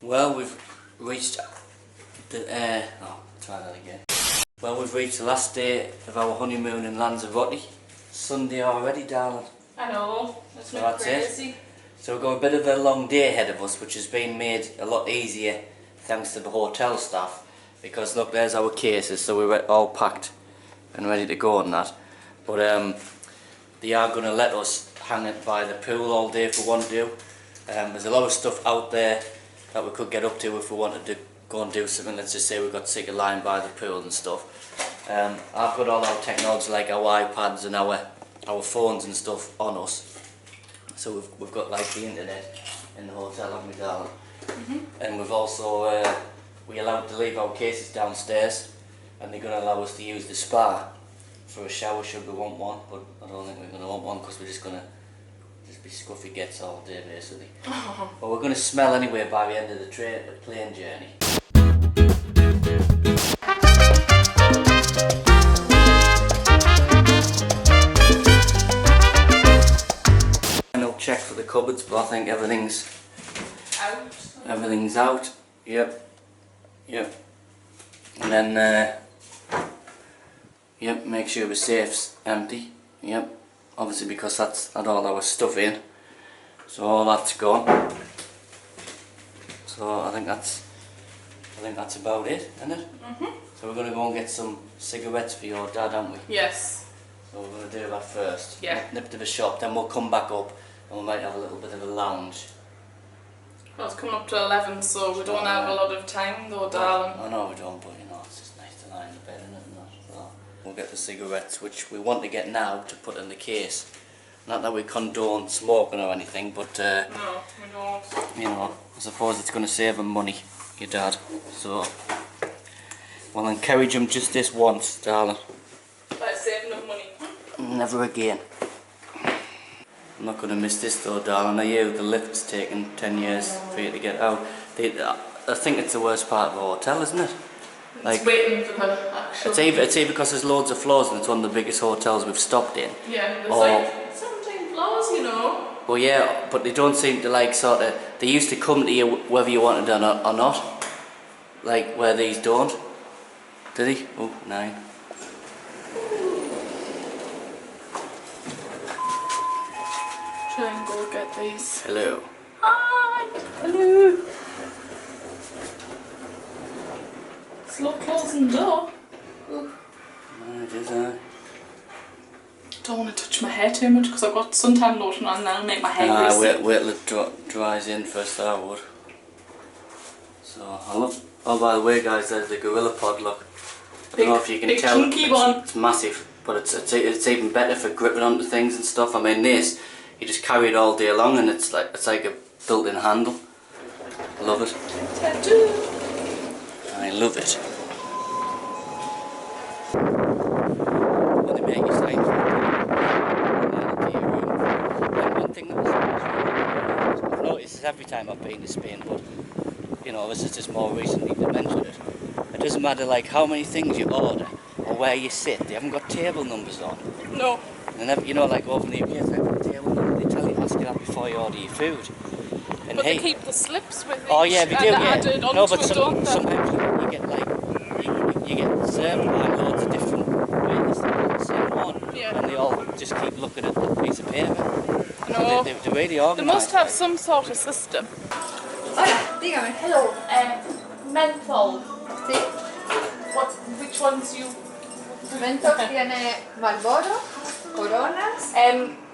Well, we've reached the try that again. Well, we've reached the last day of our honeymoon in Lanzarote. Sunday already, darling. I know, it's So not that's crazy. it. So we've got a bit of a long day ahead of us, which has been made a lot easier thanks to the hotel staff. Because look, there's our cases, so we're all packed and ready to go on that. But they are going to let us hang it by the pool all day if we want to. There's a lot of stuff out there that we could get up to if we wanted to go and do something. Let's just say we got sick of lying by the pool and stuff. I've got all our technology like our iPads and our phones and stuff on us. So we've got like the internet in the hotel, haven't we, darling? And we've also we're allowed to leave our cases downstairs, and they're going to allow us to use the spa for a shower should we want one. But I don't think we're going to want one because we're just going to be scuffy gets all day basically. But we're going to smell anyway by the end of the plane journey. Final check for the cupboards, but I think everything's out. Yep. And then yep, make sure the safe's empty. Yep. Obviously because that's had all our stuff in, so all that's gone. So I think that's about it, isn't it? So we're going to go and get some cigarettes for your dad, aren't we? Yes. So we're going to do that first. Yeah. Nip to the shop, then we'll come back up and we might have a little bit of a lounge. Well, it's coming up to 11, so we don't have a lot of time though, darling. I know we don't, but you know, it's just nice to lie in the bed, isn't it? And that, so we'll get the cigarettes, which we want to get now to put in the case. Not that we condone smoking or anything, but No, we don't. you know, I suppose it's going to save him money, your dad. So we'll encourage him just this once, darling. By saving them money. Never again. I'm not going to miss this though, darling, are you? The lift's taken 10 years for you to get out. I think it's the worst part of the hotel, isn't it? Like, it's waiting for the actual... It's either because there's loads of floors and it's one of the biggest hotels we've stopped in. Yeah, there's like 17 floors, you know. Well yeah, but they don't seem to like sort of... They used to come to you whether you wanted or not. Like where these don't. Did he? Oh, 9. Try and go get these. Hello. Hi! Hello! Slow closing the door. It is, Don't want to touch my hair too much because I've got suntan lotion on and that'll make my hair greasy. wait till it dries in first, I would. So, I love... Oh, by the way guys, there's the gorilla pod, look. I don't know if you can tell, it's massive, but it's even better for gripping onto things and stuff. I mean this, you just carry it all day long and it's like a built-in handle. I love it. Tattoo! I love it. When they make you sign for it, one thing that I've noticed is every time I've been to Spain, but you know, this is just more recently to mention it. It doesn't matter like how many things you order or where you sit, they haven't got table numbers on. No. And never, you know, like over in the UK, it's like the table number, they tell you, ask you that before you order your food. And But hey, they keep the slips with oh yeah, they do, added yeah. No, onto but it, don't they? sometimes you get like, you get served by loads of different ways, the same one, Yeah. and they all just keep looking at the piece of paper. No. So they're really organised. They must have some sort of system. Hola, dígame. Hello, menthol. Sí. Which ones you... Mentos tiene Marlboro, Coronas.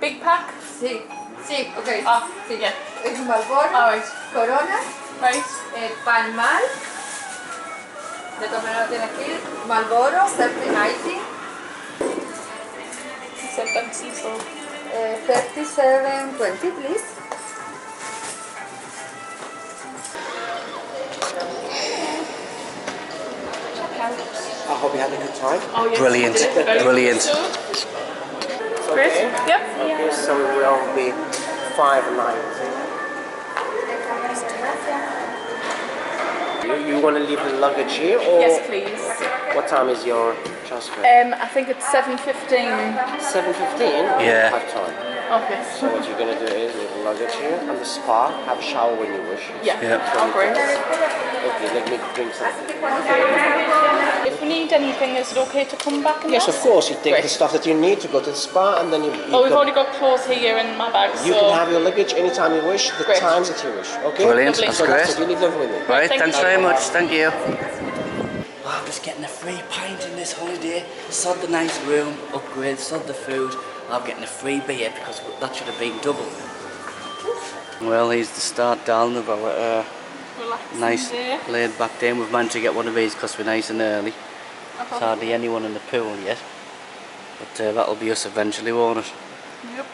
Big pack? Sí, sí, ok. Ah, sí. yeah. Es Marlboro, Alright. Coronas, Right. Palmal. De todas maneras tiene aquí Marlboro, 3090. Said that so. 3720, please. I hope you had a good time. Oh, yes, Brilliant, we did. Very brilliant. good. Okay. Yep. Okay, so it will be 590. You want to leave the luggage here, or Yes, please. what time is your transfer? I think it's 7:15. 7:15. Yeah. Have time. Okay. So what you're going to do is leave the luggage here and the spa, have a shower when you wish. Yeah. Yeah. Oh, great. Okay, let me drink something. If we need anything, is it okay to come back and Yes, that? of course. You take Great. the stuff that you need to go to the spa, and then you Oh, we've can, already got clothes here in my bag, you so... can have your luggage anytime you wish, the Great. times that you wish. Okay? Brilliant, Lovely. that's So great. that's it. You leave them with me. Right, Thank thanks you. very much, thank you. I'm just getting a free pint in this holiday. Sod the nice room, upgrade, sod the food. I'm getting a free beer because that should have been double. Well, here's the start down of our Relaxing nice day. laid back day. We've managed to get one of these because we're nice and early. There's hardly anyone in the pool yet. But that'll be us eventually, won't it? Yep.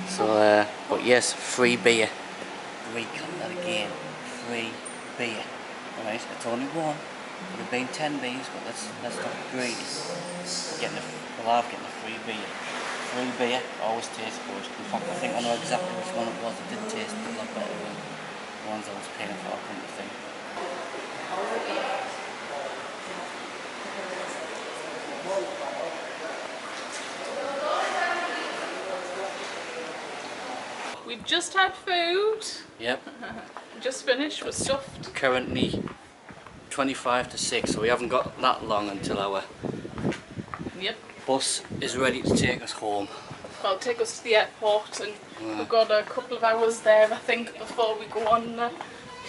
So, but yes, free beer. Recount that again. Free beer. Alright, it's only one. Would have been 10 beers, but let's not be greedy. I've getting a free beer. Free beer always tastes good. In fact, I think I know exactly which one it was that did taste a lot better than the ones I was paying for, I come to think. We've just had food. Yep. Just finished. We're stuffed. Currently 25 to 6, so we haven't got that long until our Yep. bus is ready to take us home. Well, take us to the airport, and we've got a couple of hours there, I think, before we go on the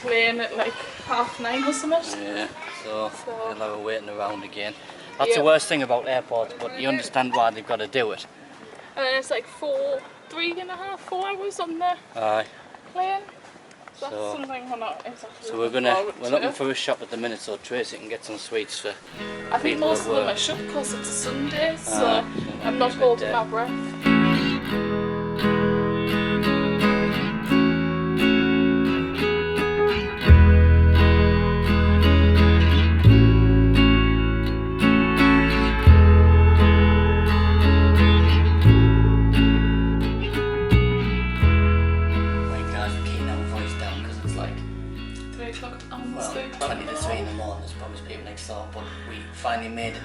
plane at like 9:30 or something. Yeah, so So- we'll have her waiting around again. That's Yep. the worst thing about airports, but you understand why they've got to do it. And then it's like 4 hours on the Aye. plane. So that's So- something we're not exactly So we're looking for a shop at the minute so Tracy can get some sweets for I think people most at of them work. are shut because it's a Sunday, so Aye, I'm not usually holding dead. my breath. Right guys, we're keeping our voice down because it's like 3 o'clock on the well, street. 20 to 3 in the morning, there's probably people next door, but we finally made it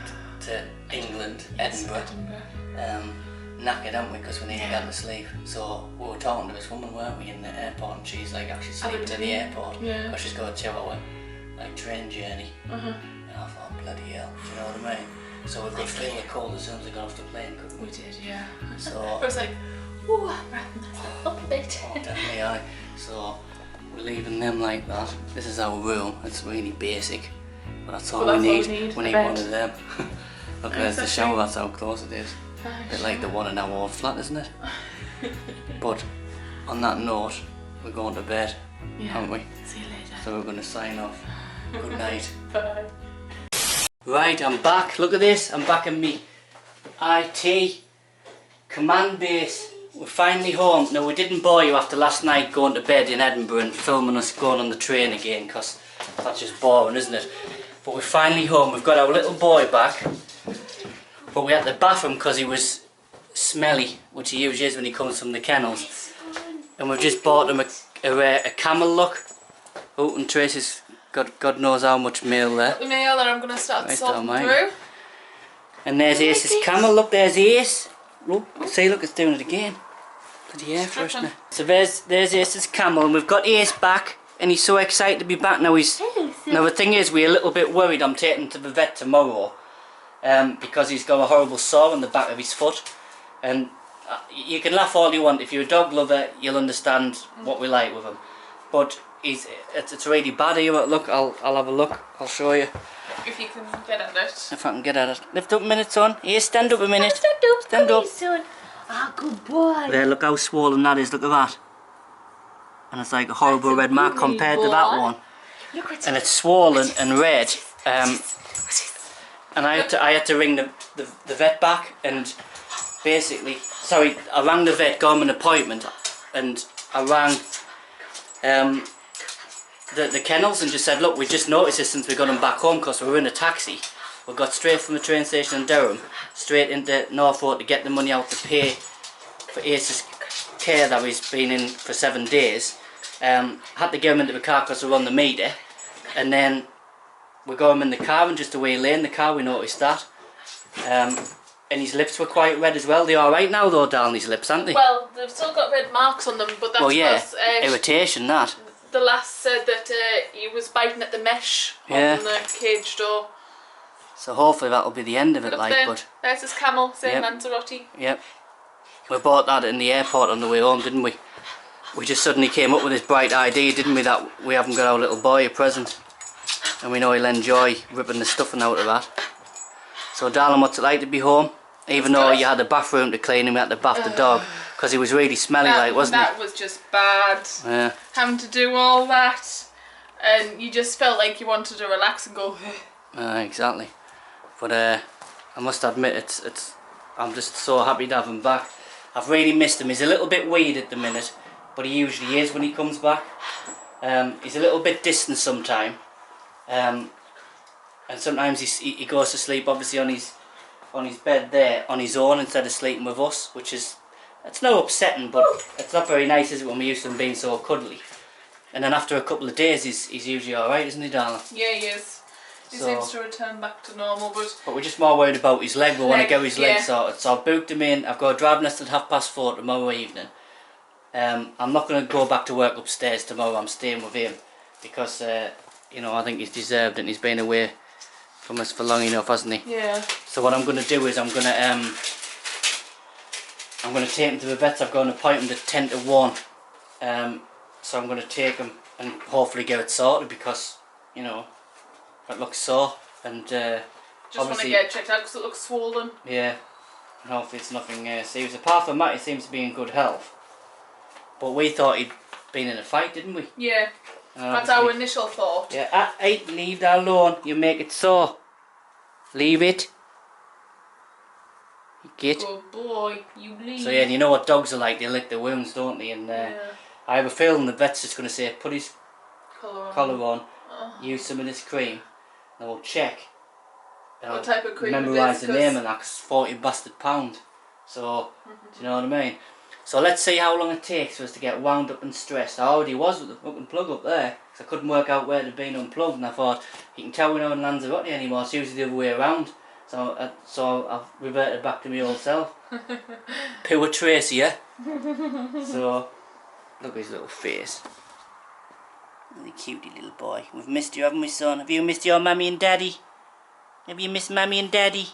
to England, Edinburgh. Knackered, haven't we, because we needed to get to sleep. So we were talking to this woman, weren't we, in the airport, and she's like actually sleeping in the airport Yeah. because she's got a 2-hour like train journey. And I thought, bloody hell, do you know what I mean? So we could feel the cold as soon as we got off the plane, couldn't we? We did, yeah. So I was like, ooh, I'm wrapping up a bit. oh, definitely, aye. So we're leaving them like that. This is our room. It's really basic, but that's all Well, we that's all need. we need, We a need bed. one of them. Look, there's the Exactly. shower. That's how close it is. A bit like the one in our old flat, isn't it? But on that note, we're going to bed, aren't we? See you later. So we're going to sign off. Good night. Bye. Right, I'm back. Look at this. I'm back in me IT command base. We're finally home. Now, we didn't bore you after last night going to bed in Edinburgh and filming us going on the train again, because that's just boring, isn't it? But we're finally home. We've got our little boy back. But we had to bath him because he was smelly, which he usually is when he comes from the kennels. And we've just bought him a camel look. Oh, and Tracy's got God knows how much mail there. The mail that I'm going to start Right, sorting don't mind. through. And there's Ace's camel, look, there's Ace. Look, see, look, it's doing it again. Bloody air Stripping. freshener. So there's Ace's camel, and we've got Ace back, and he's so excited to be back now. Now the thing is, we're a little bit worried. I'm taking him to the vet tomorrow, because he's got a horrible sore on the back of his foot. And you can laugh all you want. If you're a dog lover, you'll understand what we like with him. But it's really bad here. Look, I'll have a look. I'll show you. If you can get at it. If I can get at it. Lift up a minute, son. Here, stand up a minute. Stand up. Soon. Ah, good boy. There, look how swollen that is. Look at that. And it's like a horrible That's a red mark beauty, compared to that boy. one. Look at And it's swollen and red. And I had to ring the vet back, and basically, sorry, I rang the vet, got him an appointment, and I rang the kennels and just said, look, we just noticed this since we got him back home because we were in a taxi. We got straight from the train station in Durham, straight into Norfolk to get the money out to pay for Ace's care that he's been in for 7 days. Had to get him into the car because we were on the meter, and then we got him in the car and just a wee lane in the car, we noticed that. And his lips were quite red as well. They're alright now though, darling, his lips, aren't they? Well, they've still got red marks on them, but that's well, yeah, because irritation, that. the lass said that he was biting at the mesh Yeah. on the cage door. So hopefully that'll be the end of it, Look like, there, but... there's his camel saying Yep. Lanzarote. Yep. We bought that in the airport on the way home, didn't we? We just suddenly came up with this bright idea, didn't we, that we haven't got our little boy a present. And we know he'll enjoy ripping the stuffing out of that. So darling, what's it like to be home? Even though you had a bathroom to clean and we had to bath the dog. Because he was really smelly, like, wasn't he? That was just bad. Yeah. Having to do all that. And you just felt like you wanted to relax and go... Exactly. But I must admit, I'm just so happy to have him back. I've really missed him. He's a little bit weird at the minute, but he usually is when he comes back. He's a little bit distant sometimes, and sometimes he goes to sleep obviously on his bed there on his own instead of sleeping with us, which is, it's no upsetting, but it's not very nice, is it, when we're used to him being so cuddly. And then after a couple of days, he's usually all right, isn't he, darling? Yeah, he is. He seems to return back to normal, but we're just more worried about his leg. We want to get his leg yeah. sorted. So I've booked him in. I've got a driving lesson at 4:30 tomorrow evening. I'm not going to go back to work upstairs tomorrow. I'm staying with him because you know, I think he's deserved it. And he's been away from us for long enough, hasn't he? yeah. So what I'm going to do is I'm going to take him to the vets. I've got an appointment at 10 to 1. So I'm going to take him and hopefully get it sorted because, you know, it looks sore, and Just want to get it checked out because it looks swollen. yeah, and hopefully it's nothing serious. Apart from that, he seems to be in good health. But we thought he'd been in a fight, didn't we? Yeah, that's our initial thought. Yeah, hey, leave that alone. You make it sore. Leave it. You get. Good boy, you leave. So yeah, you know what dogs are like. They lick their wounds, don't they? And I have a feeling the vet's just going to say, put his collar on, use some of this cream, and we'll check. What type of cream memorise it is, the name, and that's 40 bastard pound. So, do you know what I mean? So let's see how long it takes for us to get wound up and stressed. I already was with the fucking plug up there, because I couldn't work out where it had been unplugged, and I thought, you can tell we're not in Lanzarote anymore, it's usually the other way around. So I've reverted back to my old self. Pure Tracy, yeah? So, look at his little face. The cutie little boy. We've missed you, haven't we, son? Have you missed your mummy and daddy? Have you missed mummy and daddy?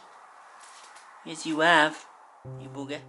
Yes, you have. You booger.